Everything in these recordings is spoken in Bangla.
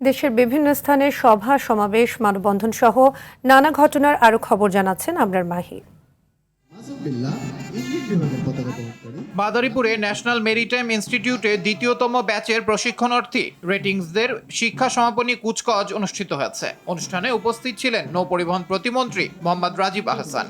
দেশের বিভিন্ন স্থানে সভা সমাবেশ মানববন্ধন সহ নানা ঘটনার আরো খবর জানাচ্ছেন আমরার মাহি। মাদারীপুরে ন্যাশনাল মেরিটাইম ইনস্টিটিউটে দ্বিতীয়তম ব্যাচের প্রশিক্ষণার্থী রেটিংসদের শিক্ষা সমাপনী কুচকাওয়াজ অনুষ্ঠিত হয়েছে। অনুষ্ঠানে উপস্থিত ছিলেন নৌ পরিবহন প্রতিমন্ত্রী মোহাম্মদ রাজীব আহসান।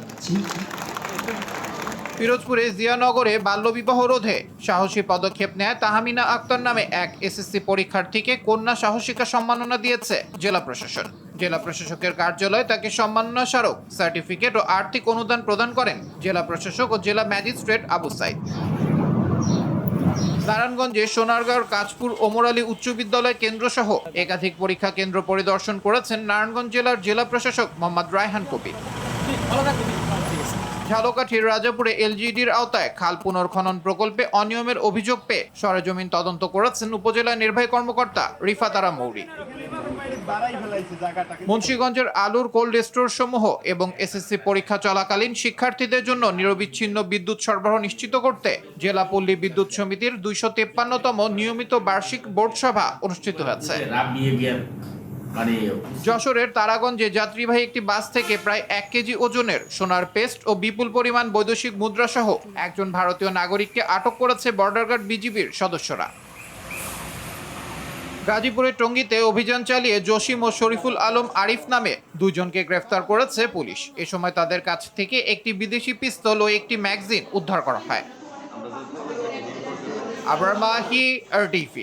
পিরোজপুরে জিয়ানগরে বাল্যবিবাহ রোধে সাহসী পদক্ষেপ নেয় তাহমিনা আক্তার নামে এক এসএসসি পরীক্ষার্থীকে কন্যা সাহসিকা সম্মাননা দিয়েছে জেলা প্রশাসন। জেলা প্রশাসকের কার্যালয়ে তাকে সম্মাননা স্মারক, সার্টিফিকেট ও আর্থিক অনুদান প্রদান করেন জেলা প্রশাসক ও জেলা ম্যাজিস্ট্রেট আবু সাইদ। নারায়ণগঞ্জে সোনারগাঁওর কাঁচপুর ওমর আলী উচ্চ বিদ্যালয় কেন্দ্র সহ একাধিক পরীক্ষা কেন্দ্র পরিদর্শন করেছেন নারায়ণগঞ্জ জেলার জেলা প্রশাসক মোহাম্মদ রায়হান কবির। ঝালকাঠির রাজাপুরে এলজিডির আওতায় খাল পুনর্খনন প্রকল্পে অনিয়মের অভিযোগ পেয়ে সরেজমিন তদন্ত করেছেন উপজেলা নির্বাহী কর্মকর্তা রিফাত আরা মৌরি। মুন্সিগঞ্জের আলুর কোল্ড স্টোর সমূহ এবং এসএসসি পরীক্ষা চলাকালীন শিক্ষার্থীদের জন্য নিরবিচ্ছিন্ন বিদ্যুৎ সরবরাহ নিশ্চিত করতে জেলা পল্লী বিদ্যুৎ সমিতির 253তম নিয়মিত বার্ষিক বোর্ড সভা অনুষ্ঠিত হয়েছে। যশোরের তারাগঞ্জে যাত্রীবাহী একটি বাস থেকে প্রায় 1 কেজি ওজনের সোনার পেস্ট ও বিপুল পরিমাণ বৈদেশিক মুদ্রা সহ একজন ভারতীয় নাগরিককে আটক করেছে বর্ডার গার্ড বিজিবির সদস্যরা। গাজীপুরের টঙ্গীতে অভিযান চালিয়ে জসিম ও শরীফুল আলম আরিফ নামে দুজনকে গ্রেফতার করেছে পুলিশ। এ সময় তাদের কাছ থেকে একটি বিদেশি পিস্তল ও একটি ম্যাগাজিন উদ্ধার করা হয়। আবরার মাহি, RTV।